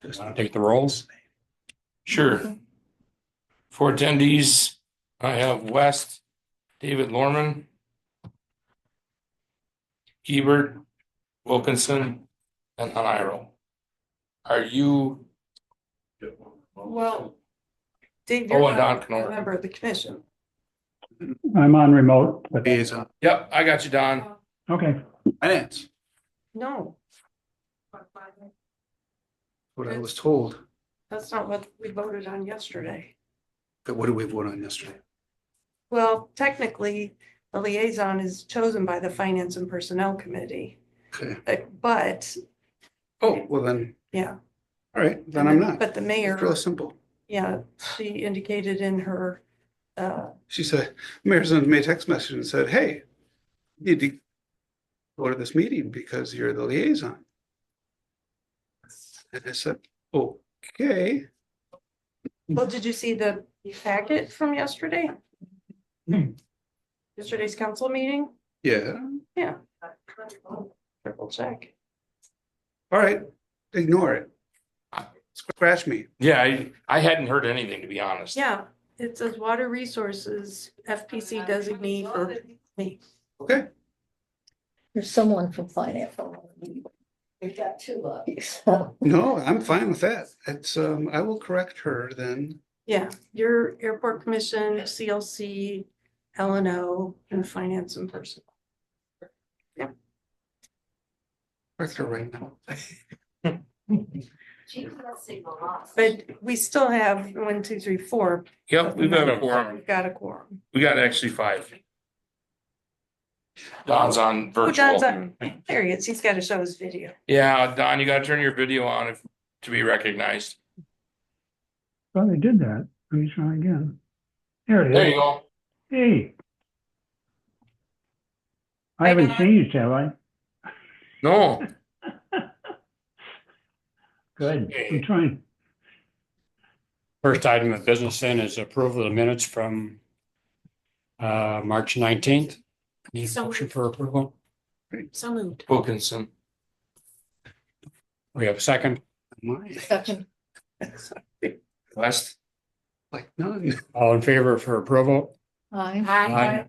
Want to take the rolls? Sure. For attendees, I have West, David Lorman, Hebert, Wilkinson, and Aniro. Are you? Well, Dave, Oh, you're and Don not a Kenora. member of the commission. I'm on remote, but Liaison. Yep, I got you, Don. okay. Finance, No, what I was told. that's not what we voted on yesterday. But what did we vote on yesterday? Well, technically, the liaison is chosen by the Finance and Personnel Committee, Okay. but Oh, well then, yeah. all right, then I'm not. But the It's mayor, real simple. yeah, she indicated in her, She said, Mayor sent me a text message and said, hey, you need to go to this meeting because you're the liaison. And I said, okay. well, did you see the packet from yesterday? Yesterday's council meeting? Yeah, Yeah. Triple check. all right, ignore it. Scratch me. Yeah, I hadn't heard anything, to be honest. Yeah, it says water resources, FPC designee for me. Okay, There's someone from finance. We've got two of you, so. no, I'm fine with that. It's, I will correct her then. Yeah, your airport commission, CLC, LNO, and finance and personnel. Correct her right now. But we still have 1, 2, 3, 4. Yep, we've got a quorum. We've got a quorum. We got actually 5. Don's on Oh, Don's virtual. on, there he is. He's got to show his video. Yeah, Don, you gotta turn your video on to be recognized. Well, they did that. Let me try again. There it is. There you go. Hey. I haven't Don. changed, have I? No, Good. I'm trying. First item of business then is approval of the minutes from March 19th. Need a motion for approval. So moved. Wilkinson. We have a second. Mine, Second, West. like none. All in favor for approval? aye. Aye.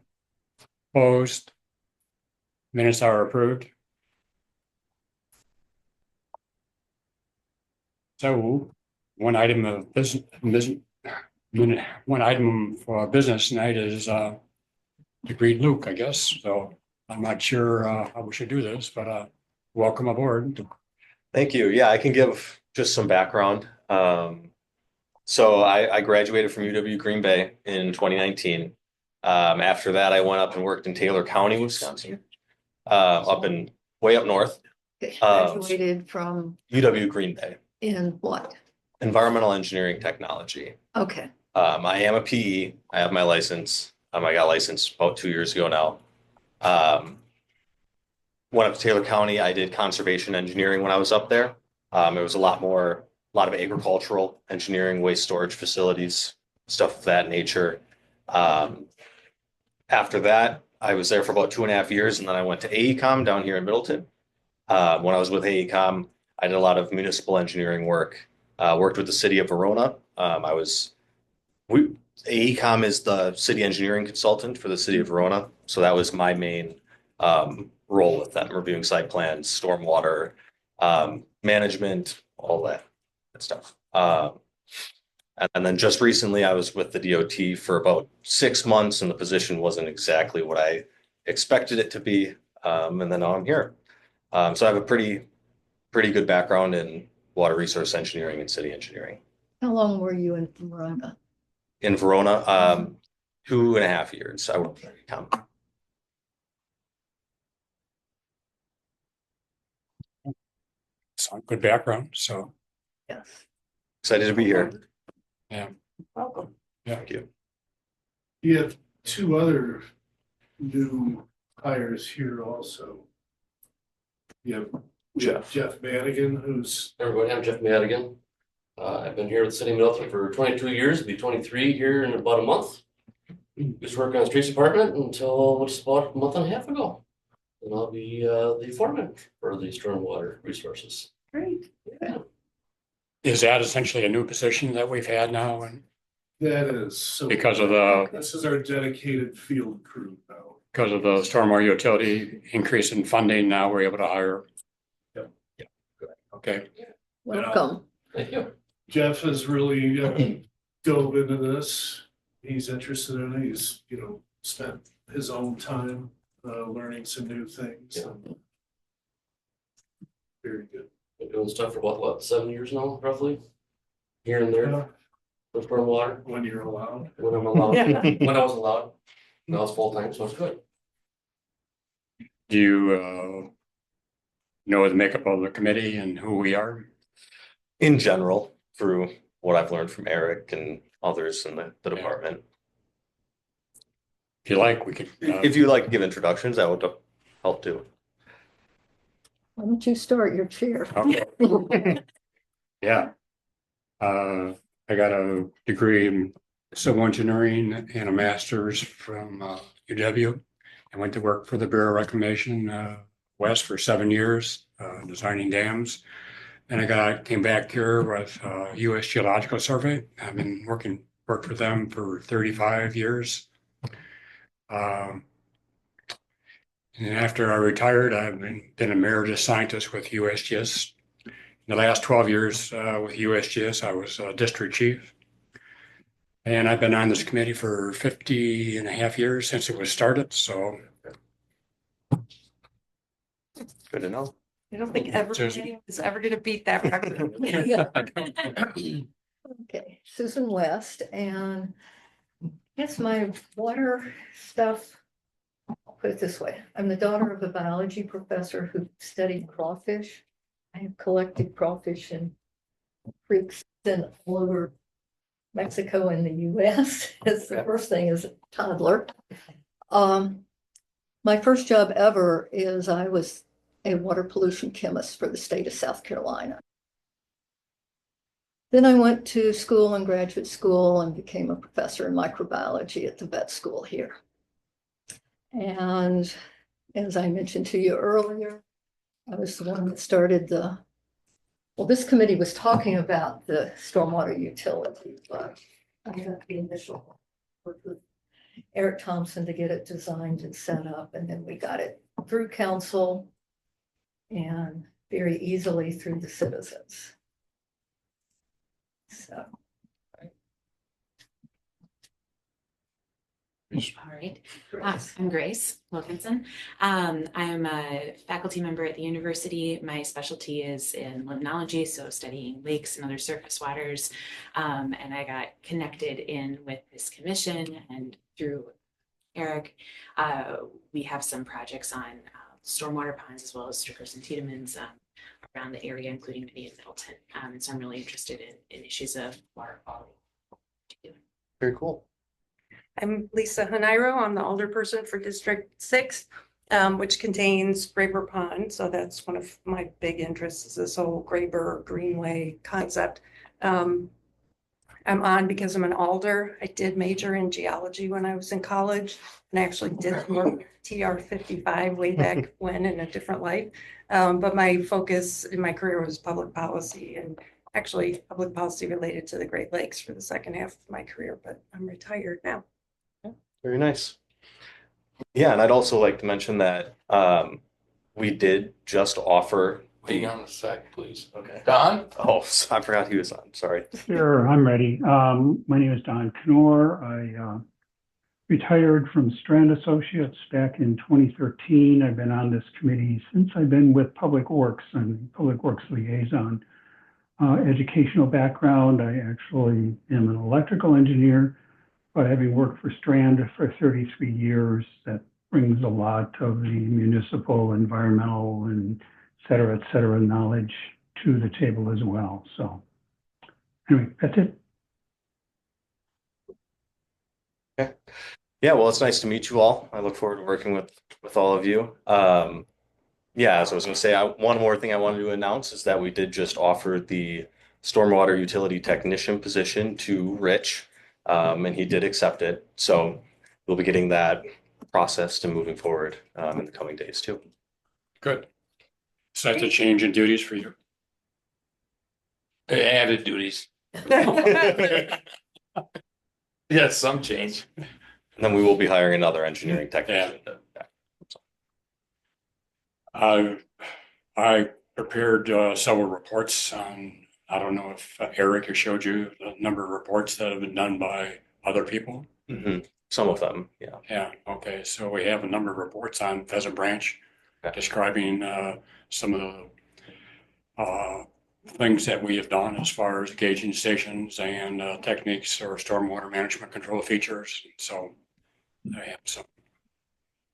Opposed? Minutes are approved. So one item of one item for business tonight is to greet Luke, I guess. So I'm not sure how we should do this, but welcome aboard. Thank you. Yeah, I can give just some background. So I graduated from UW Green Bay in 2019. After that, I went up and worked in Taylor County, Wisconsin, way up north, Graduated from UW Green Bay, in what? environmental engineering technology. Okay, I am a PE. I have my license. I got licensed about 2 years ago now. Went up to Taylor County. I did conservation engineering when I was up there. It was a lot of agricultural engineering, waste storage facilities, stuff of that nature. After that, I was there for about 2.5 years, and then I went to AECOM down here in Middleton. When I was with AECOM, I did a lot of municipal engineering work. Worked with the city of Verona. AECOM is the city engineering consultant for the city of Verona, so that was my main role with them, reviewing site plans, stormwater, management, all that stuff. And then just recently, I was with the DOT for about 6 months, and the position wasn't exactly what I expected it to be. And then now I'm here. So I have a pretty good background in water resource engineering and city engineering. how long were you in Verona? In Verona, 2.5 years. I worked at AECOM. So good background. So Yes. Excited to be here. Welcome. Thank you. You have 2 other new hires here also. You have Jeff Madigan, who's Everybody, I'm Jeff Madigan. I've been here with the city of Middleton for 22 years, be 23 here in about a month. Just working on the streets department until just about a month and a half ago. And I'll be the foreman for the stormwater resources. Great. Yeah. is that essentially a new position that we've had now? And That is, so. because of the, This is our dedicated field crew now. because of the stormwater utility increase in funding, now we're able to hire? Yep. Yeah, good. Okay, Welcome. Thank you. Jeff has really dove into this. He's interested in it. He's, spent his own time learning some new things. Yeah. Very good. Been doing stuff for what, 7 years now, roughly? Here and there, for stormwater, When you're allowed. when I'm allowed, Yeah. when I was allowed. Now it's full time, so it's good. do you know the makeup of the committee and who we are? In general, through what I've learned from Eric and others in the department. If you like, we could. If you like to give introductions, that would help too. Why don't you start your chair? Okay. Yeah. I got a degree in civil engineering and a master's from UW. I went to work for the Bureau of Reclamation West for 7 years, designing dams. And came back here with US Geological Survey. I've been worked for them for 35 years. And after I retired, I've been emeritus scientist with USGS. In the last 12 years with USGS, I was district chief. And I've been on this committee for 50 and a half years since it was started. So Good to know. I don't think everybody is ever gonna beat that record. Okay, Susan West, and I guess my water stuff, I'll put it this way. I'm the daughter of a biology professor who studied crawfish. I have collected crawfish in creeks and all over Mexico and the US. It's the first thing as a toddler. My first job ever is I was a water pollution chemist for the state of South Carolina. Then I went to school and graduate school and became a professor in microbiology at the vet school here. And as I mentioned to you earlier, I was the one that started this committee was talking about the stormwater utility, but I got the initial work with Eric Thompson to get it designed and set up, and then we got it through council and very easily through the citizens. So. All right. I'm Grace Wilkinson. I am a faculty member at the university. My specialty is in limnology, so studying lakes and other surface waters. And I got connected in with this commission, and through Eric, we have some projects on stormwater ponds as well as Strickers and Tiedemann's around the area, including many in Middleton. And so I'm really interested in issues of water quality. Very cool. I'm Lisa Hanairo. I'm the alderperson for District 6, which contains Graber Pond. So that's one of my big interests, is this whole Graber Greenway concept. I'm on because I'm an alder. I did major in geology when I was in college, and I actually did work TR 55 way back when in a different life. But my focus in my career was public policy, and actually public policy related to the Great Lakes for the second half of my career, but I'm retired now. Very nice. Yeah, and I'd also like to mention that we did just offer Hang on a sec, please. Okay. Don? Oh, I forgot he was on. Sorry. Sure, I'm ready. My name is Don Knorr. I retired from Strand Associates back in 2013. I've been on this committee since I've been with Public Works and Public Works liaison. Educational background, I actually am an electrical engineer, but having worked for Strand for 33 years, that brings a lot of the municipal, environmental, and et cetera, knowledge to the table as well. So anyway, that's it. Okay. Yeah, well, it's nice to meet you all. I look forward to working with all of you. Yeah, as I was going to say, one more thing I wanted to announce is that we did just offer the stormwater utility technician position to Rich, and he did accept it. So we'll be getting that processed and moving forward in the coming days too. Good. So that's a change in duties for you. Added duties. Yes, some change. And then we will be hiring another engineering technician. I prepared several reports on, I don't know if Eric has showed you the number of reports that have been done by other people. Mhm. Some of them, yeah. Yeah, okay, so we have a number of reports on Pheasant Branch Okay. describing some of the things that we have done as far as gauging stations and techniques or stormwater management control features. So I have some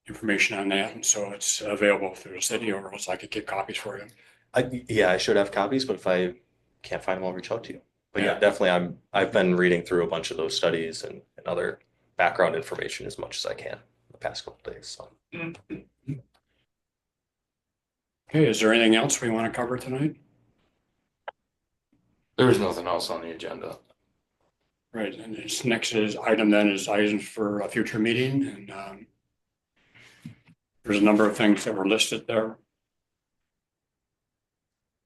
information on that, and so it's available through the city, or else I could get copies for you. Yeah, I should have copies, but if I can't find them, I'll reach out to you. But yeah, Yeah. definitely, I've been reading through a bunch of those studies and other background information as much as I can the past couple days. So Okay, is there anything else we want to cover tonight? There is nothing else on the agenda. Right, and this next item then is items for a future meeting, and there's a number of things that were listed there.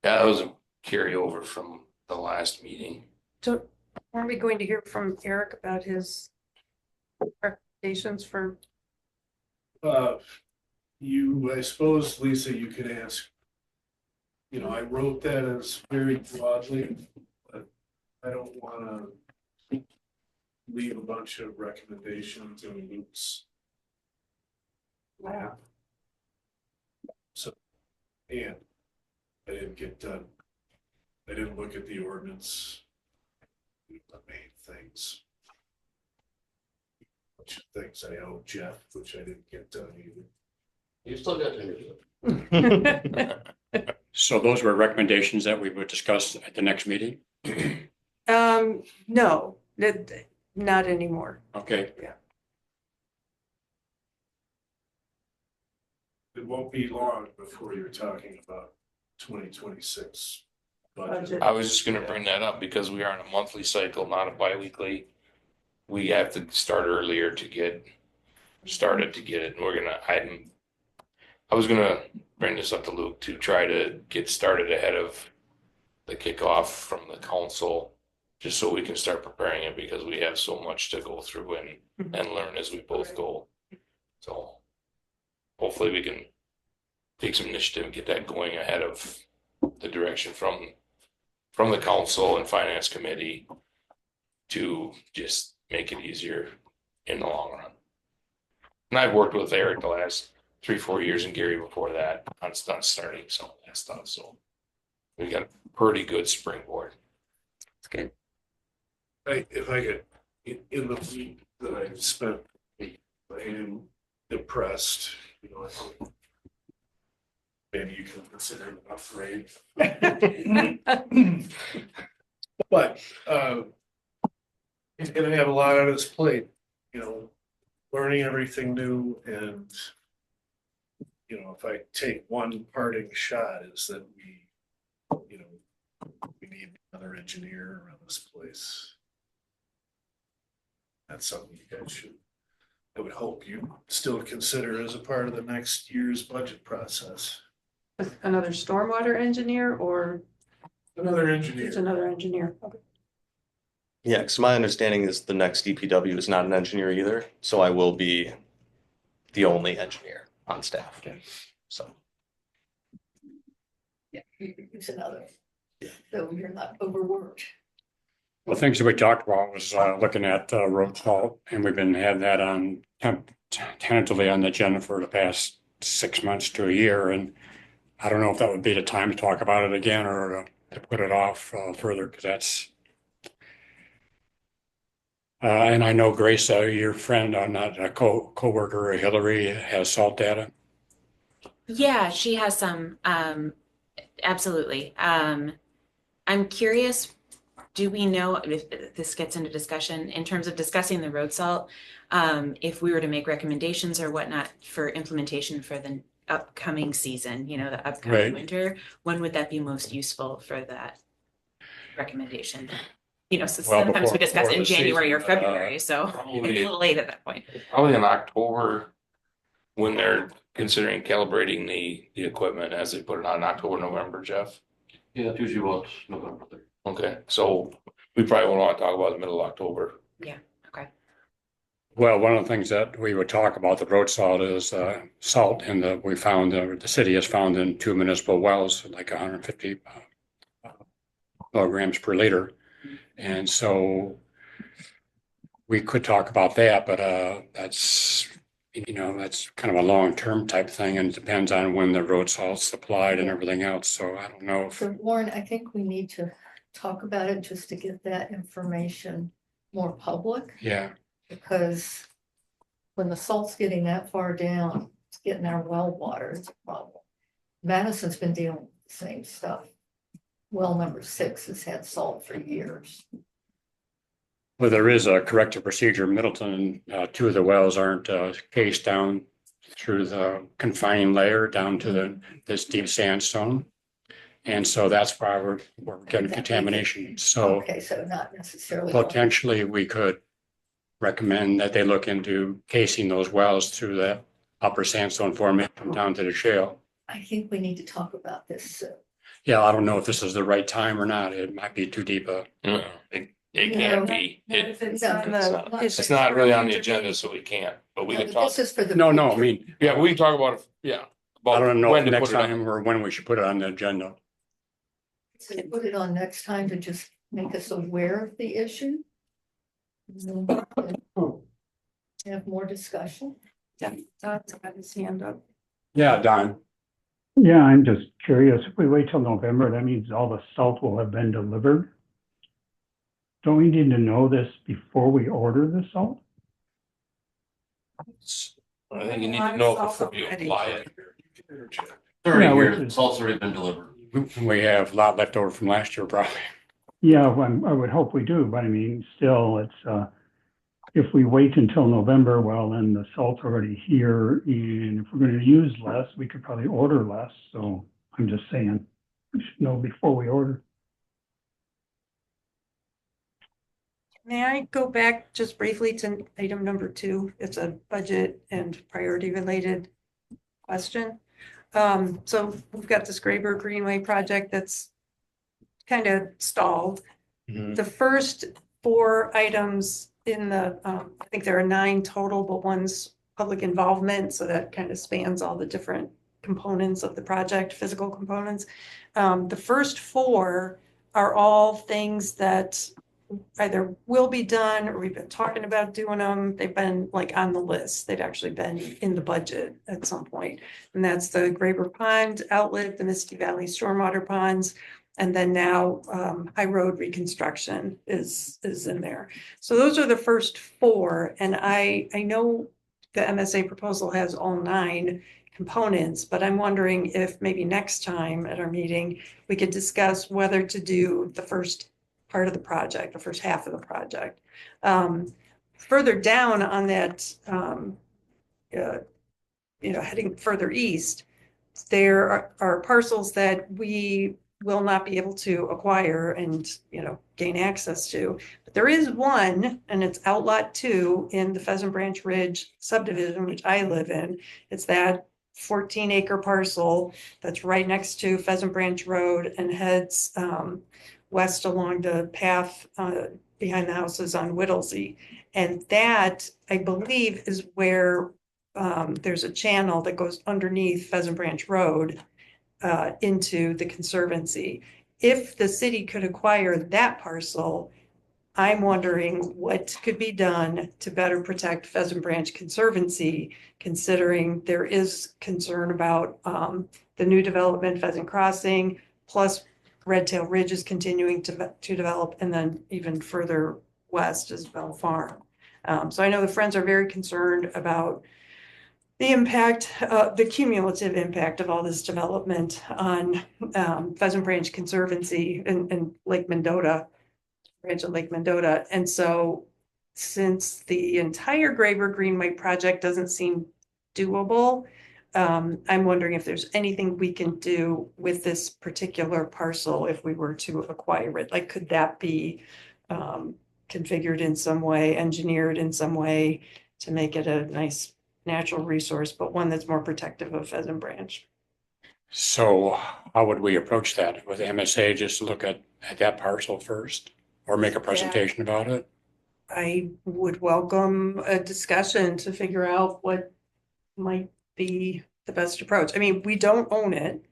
Yeah, that was a carryover from the last meeting. So aren't we going to hear from Eric about his recommendations for, I suppose, Lisa, you could ask, I wrote that as very broadly, but I don't wanna leave a bunch of recommendations and loops. wow, And I didn't get done. I didn't look at the ordinance. The main things. Bunch of things I owe Jeff, which I didn't get done either. You still got time to do it. So those were recommendations that we would discuss at the next meeting? no, not anymore. Okay, It won't be long before you're talking about 2026 budget. Budget. I was just gonna bring that up because we are on a monthly cycle, not a bi-weekly. We have to start earlier to get started to get it, and I was gonna bring this up to Luke to try to get started ahead of the kickoff from the council, just so we can start preparing it, because we have so much to go through and learn as we both go. So hopefully we can take some initiative and get that going ahead of the direction from the council and finance committee to just make it easier in the long run. And I've worked with Eric the last 3-4 years, and Gary before that on starting some of that stuff. So we got a pretty good springboard. It's good. If I could, in the week that I spent, I am depressed, I think maybe you can consider it afraid. But he's gonna have a lot on his plate, learning everything new, and if I take one parting shot, is that we need another engineer around this place. That's something you guys should, I would hope you still consider as a part of the next year's budget process. Another stormwater engineer or Another engineer. just another engineer? Okay. yeah, because my understanding is the next DPW is not an engineer either, so I will be the only engineer on staff. Okay. So Yeah, you could use another, so you're not overworked. well, things that we talked about was looking at road salt, and we've been having that on tentatively on the agenda for the past 6 months to a year, and I don't know if that would be the time to talk about it again or to put it off further, because that's and I know Grace, your friend, not a co-worker, Hillary, has salt data. Yeah, she has some, absolutely. I'm curious, do we know if this gets into discussion in terms of discussing the road salt? If we were to make recommendations or whatnot for implementation for the upcoming season, the upcoming Right. winter, when would that be most useful for that recommendation? So Well, sometimes we discuss it before in the January or season, February, so it's a little late at that point. Probably in October, when they're considering calibrating the equipment as they put it on October, November, Jeff. Yeah, it's usually about November 3rd. Okay, so we probably won't want to talk about the middle of October. Well, one of the things that we would talk about the road salt is salt in we found, the city has found in 2 municipal wells, like 150 milligrams per liter. And so we could talk about that, but that's, that's kind of a long-term type thing and it depends on when the road salt's supplied and everything else. So I don't know if, So Warren, I think we need to talk about it just to get that information more public, yeah. because when the salt's getting that far down, it's getting our well water, it's a problem. Madison's been dealing with the same stuff. Well, number 6 has had salt for years. Well, there is a corrective procedure in Middleton. 2 of the wells aren't cased down through the confining layer down to this deep sandstone. And so that's why we're getting contamination. So Okay, so not necessarily. potentially we could recommend that they look into casing those wells through the upper sandstone formation down to the shale. I think we need to talk about this soon. Yeah, I don't know if this is the right time or not. It might be too deep. It can't be. If it's No, on it's the. not- It's not really on the agenda, so we can't, but we can talk. This is for the. No, I future. mean, Yeah, we can talk about it, yeah. I don't know when if to next put it on. time or when we should put it on the agenda. So put it on next time to just make us aware of the issue. And then have more discussion. Yeah, Don's got his hand up. Yeah, Don. Yeah, I'm just curious, if we wait till November, that means all the salt will have been delivered. Don't we need to know this before we order the salt? I think you need to know before you apply it. It's already Yeah, here, which the is- salt's already been delivered. We have a lot left over from last year, probably. Yeah, well, I would hope we do, but I mean, still, it's, if we wait until November, well, then the salt's already here, and if we're gonna use less, we could probably order less, so I'm just saying, we should know before we order. May I go back just briefly to item number 2? It's a budget and priority related question. So we've got this Graber Greenway project that's kind of stalled. Mhm. The first 4 items in the, I think there are 9 total, but one's public involvement, so that kind of spans all the different components of the project, physical components. The first 4 are all things that either will be done or we've been talking about doing them. They've been like on the list. They've actually been in the budget at some point. And that's the Graber Pond outlet, the Misty Valley Stormwater ponds, and then now High Road reconstruction is in there. So those are the first 4. And I know the MSA proposal has all 9 components, but I'm wondering if maybe next time at our meeting, we could discuss whether to do the first part of the project, the first half of the project. Further down on that, heading further east, there are parcels that we will not be able to acquire and, gain access to. But there is one, and it's Outlot 2 in the Pheasant Branch Ridge subdivision, which I live in. It's that 14-acre parcel that's right next to Pheasant Branch Road and heads west along the path behind the houses on Whittlesey. And that, I believe, is where there's a channel that goes underneath Pheasant Branch Road into the Conservancy. If the city could acquire that parcel, I'm wondering what could be done to better protect Pheasant Branch Conservancy, considering there is concern about the new development, Pheasant Crossing, plus Red Tail Ridge is continuing to develop, and then even further west is Bell Farm. So I know the Friends are very concerned about the impact, the cumulative impact of all this development on Pheasant Branch Conservancy and Lake Mendota, branch of Lake Mendota. And so since the entire Graber Greenway project doesn't seem doable, I'm wondering if there's anything we can do with this particular parcel if we were to acquire it. Like, could that be configured in some way, engineered in some way to make it a nice natural resource, but one that's more protective of Pheasant Branch? So how would we approach that with MSA? Just look at that parcel first or make a presentation about it? I would welcome a discussion to figure out what might be the best approach. I mean, we don't own it.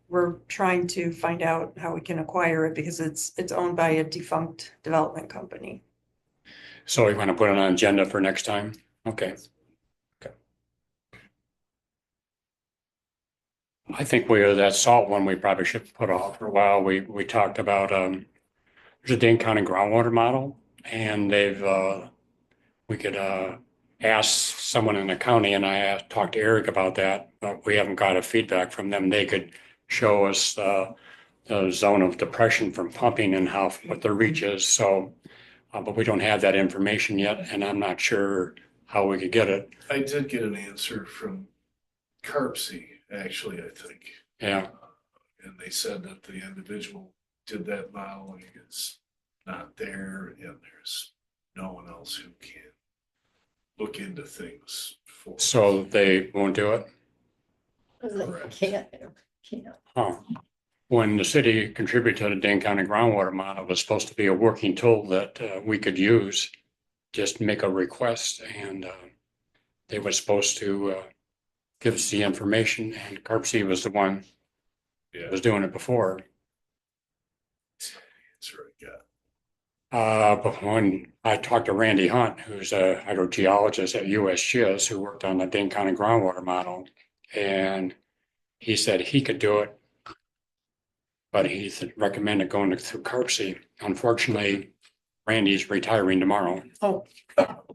We're trying to find out how we can acquire it because it's owned by a defunct development company. So we want to put it on an agenda for next time? Okay. I think that salt one, we probably should put off for a while. We talked about, there's a Dane County groundwater model and we could, ask someone in the county and talked to Eric about that, but we haven't got a feedback from them. They could show us, the zone of depression from pumping and what the reach is. So, but we don't have that information yet and I'm not sure how we could get it. I did get an answer from Carpsey, actually, I think. Yeah. And they said that the individual did that modeling is not there and there's no one else who can look into things for. So they won't do it? Can't. Huh. When the city contributed to the Dane County groundwater model, it was supposed to be a working tool that we could use. Just make a request and they were supposed to give us the information and Carpsey was the one that was doing it before. That's what I got. But when I talked to Randy Hunt, who's a hydrogeologist at USGS who worked on the Dane County groundwater model, and he said he could do it, but he recommended going through Carpsey. Unfortunately, Randy's retiring tomorrow. Oh.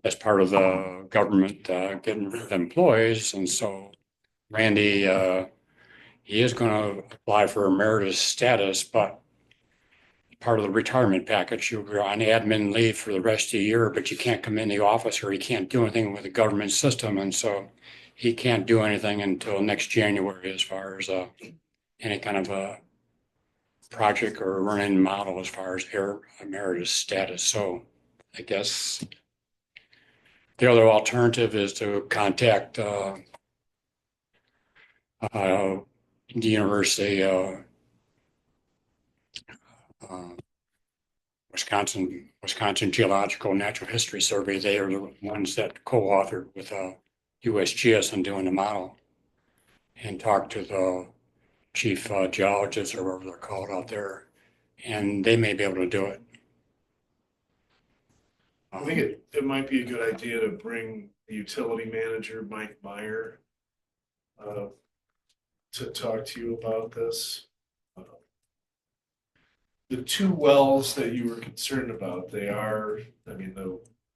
As part of the government getting rid of employees, and so Randy, he is going to apply for emeritus status, but part of the retirement package, you're on admin leave for the rest of the year, but you can't come in the office or you can't do anything with the government system. And so he can't do anything until next January as far as any kind of a project or running model as far as emeritus status. So I guess the other alternative is to contact the University Wisconsin Geological Natural History Survey. They are the ones that co-authored with USGS on doing the model and talked to the chief geologist or whatever they're called out there, and they may be able to do it. I think it might be a good idea to bring the utility manager, Mike Meyer, to talk to you about this. The two wells that you were concerned about, they are, I mean,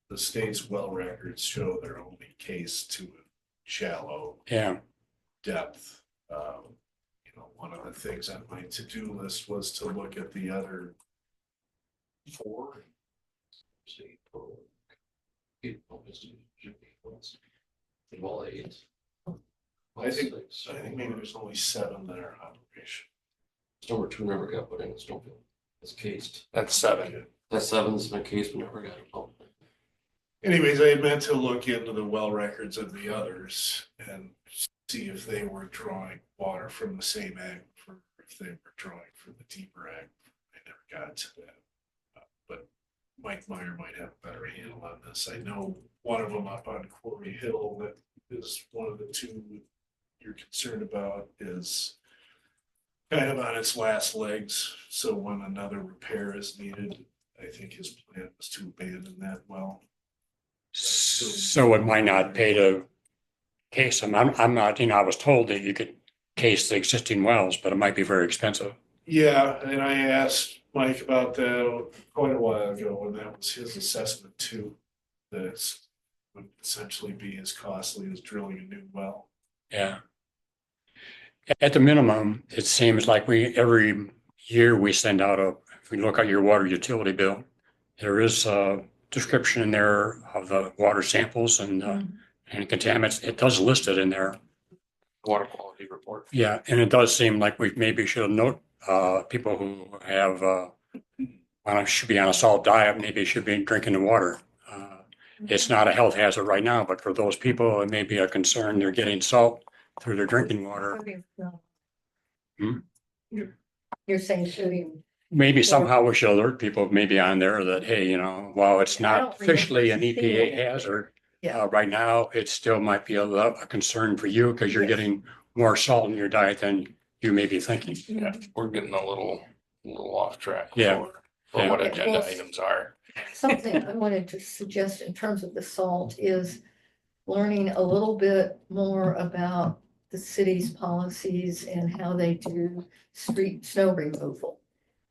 the state's well records show they're only cased to a shallow depth. One of the things on my to-do list was to look at the other four. Well, eight. I think maybe there's only 7 that are in operation. Number 2 never got put in Snowfield. It's cased. That's 7. That 7's been cased, but never got it pumped. Anyways, I had meant to look into the well records of the others and see if they were drawing water from the same aquifer, if they were drawing from the deeper aquifer. I never got to that. But Mike Meyer might have a better handle on this. I know one of them up on Quarry Hill that is one of the two you're concerned about is kind of on its last legs. So when another repair is needed, I think his plan was to abandon that well. So it might not pay to case them. I'm not, I was told that you could case the existing wells, but it might be very expensive. Yeah, and I asked Mike about that quite a while ago, and that was his assessment too. That it would essentially be as costly as drilling a new well. Yeah. At the minimum, it seems like every year we send out if we look at your water utility bill, there is a description in there of the water samples and contaminants. It does list it in there. Water quality report. Yeah, and it does seem like we maybe should note people who have should be on a salt diet, maybe should be drinking the water. It's not a health hazard right now, but for those people, it may be a concern. They're getting salt through their drinking water. You're saying shooting. Maybe somehow we should alert people maybe on there that, hey, you know, while it's I not don't remember officially an seeing EPA it. hazard, Yeah. right now, it still might be a concern for you because you're Yes. getting more salt in your diet than you may be thinking. Yeah, we're getting a little off track. Yeah. For what Okay, agenda well, items are. Something I wanted to suggest in terms of the salt is learning a little bit more about the city's policies and how they do street snow removal.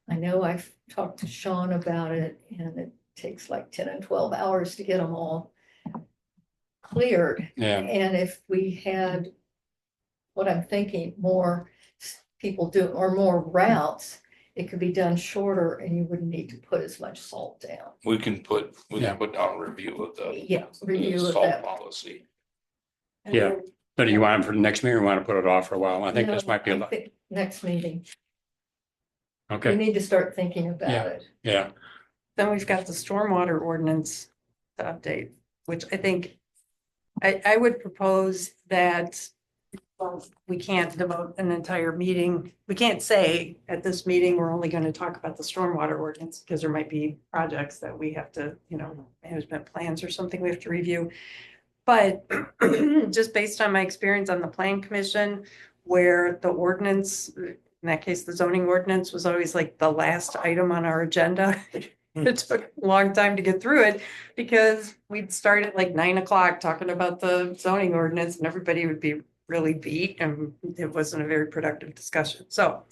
I know I've talked to Sean about it, and it takes like 10 and 12 hours to get them all cleared. Yeah, And if we had, what I'm thinking, more people do, or more routes, it could be done shorter and you wouldn't need to put as much salt down. We can put Yeah. down a review of the Yeah, review of salt that. policy. And Yeah. then but do you want it for the next meeting or want to put it off for a while? I think this No, might be a I lot. think Next meeting, we Okay, need to start thinking Yeah. about it. yeah, Then we've got the stormwater ordinance to update, which I think I would propose that well, we can't devote an entire meeting. We can't say at this meeting, we're only going to talk about the stormwater ordinance because there might be projects that we have to, management plans or something we have to review. But just based on my experience on the plan commission, where the ordinance, in that case, the zoning ordinance was always like the last item on our agenda. It took a long time to get through it because we'd start at like 9 o'clock talking about the zoning ordinance and everybody would be really beat and it wasn't a very productive discussion. So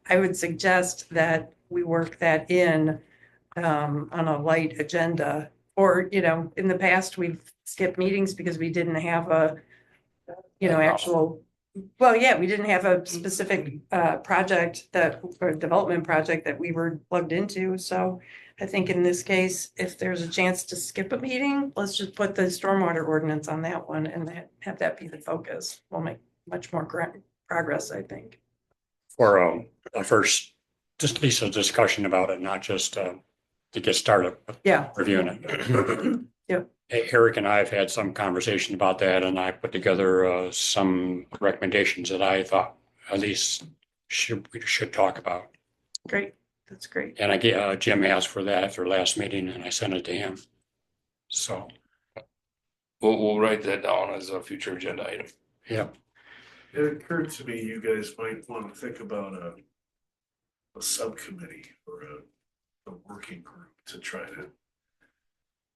I would suggest that we work that in on a light agenda. Or, in the past, we've skipped meetings because we didn't have a, actual, well, yeah, we didn't have a specific project or development project that we were plugged into. So I think in this case, if there's a chance to skip a meeting, let's just put the stormwater ordinance on that one and have that be the focus. We'll make much more progress, I think. for a first, just at least a discussion about it, not just to get started Yeah. reviewing it. Yep. Eric and I have had some conversation about that, and I put together some recommendations that I thought at least we should talk about. Great. That's great. And I get Jim asked for that after last meeting, and I sent it to him. So, We'll write that down as a future agenda item. yeah, It occurred to me, you guys might want to think about a subcommittee or a working group to try to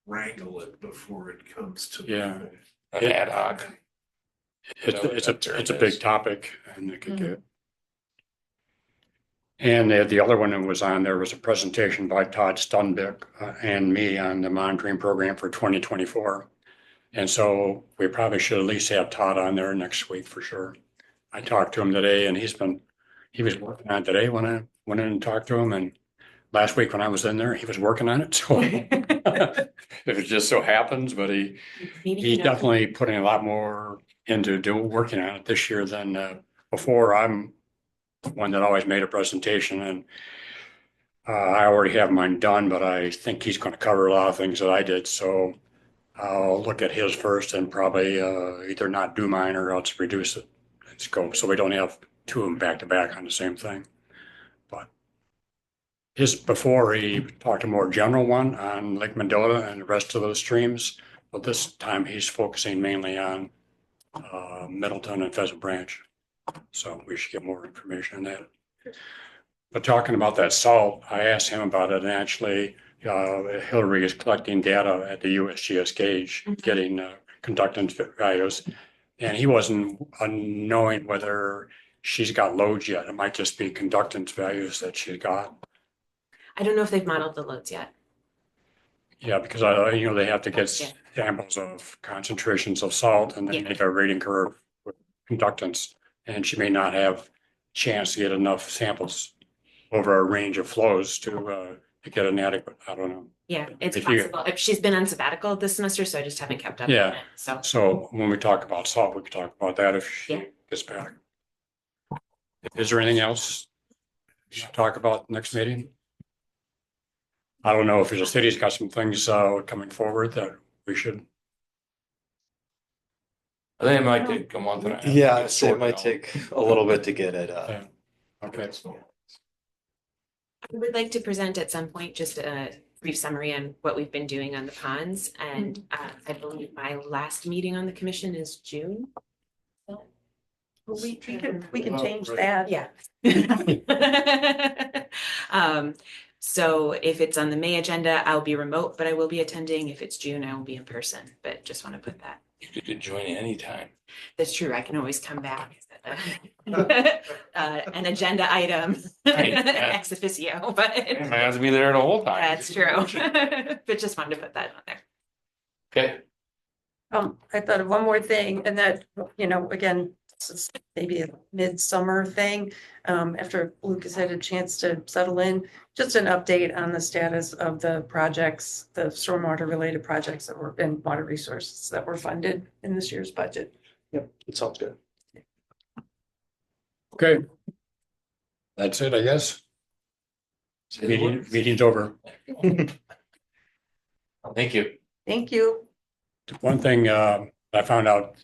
wrangle it before it comes to. Yeah. An ad hoc. it's a big topic, and it could get. And the other one that was on there was a presentation by Todd Stunbeck and me on the monitoring program for 2024. And so we probably should at least have Todd on there next week for sure. I talked to him today and he was working on it today when I went in and talked to him, and last week when I was in there, he was working on it. So it just so happens, but he's definitely putting a lot more into working on it this year than before. I'm one that always made a presentation, and I already have mine done, but I think he's going to cover a lot of things that I did. So I'll look at his first and probably either not do mine or else reduce it in scope, so we don't have two of them back to back on the same thing. But before he talked a more general one on Lake Mendota and the rest of those streams, but this time he's focusing mainly on Middleton and Pheasant Branch. So we should get more information on that. But talking about that salt, I asked him about it, and actually Hillary is collecting data at the USGS gauge, getting conductance values. And he wasn't knowing whether she's got loads yet. It might just be conductance values that she's got. I don't know if they've modeled the loads yet. Yeah, because they have to get samples of concentrations of salt and then make a rating curve with conductance. And she may not have chance to get enough samples over a range of flows to get an adequate, I don't know. Yeah, it's If you- possible. She's been on sabbatical this semester, so I just haven't kept up Yeah. on it. So So when we talk about salt, we can talk about that if she gets back. Is there anything else you should talk about next meeting? I don't know if the city's got some things coming forward that we should. I think it might take a month and a half. to Yeah, get I'd say it sorted might out. take a little bit to get it, Yeah. Okay. I would like to present at some point just a brief summary on what we've been doing on the ponds. And I believe my last meeting on the commission is June. We can change that. Yeah. So if it's on the May agenda, I'll be remote, but I will be attending. If it's June, I will be in person, but just want to put that. You could join anytime. That's true. I can always come back. An agenda item Right, yeah. ex officio, but I have to be there the whole time. that's true. But just wanted to put that on there. Okay, I thought of one more thing, and that, again, this is maybe a midsummer thing. After Lucas had a chance to settle in, just an update on the status of the projects, the stormwater related projects that were in water resources that were funded in this year's budget. Yep, it sounds good. Okay. That's it, I guess. Meeting's over. thank you. Thank you. One thing I found out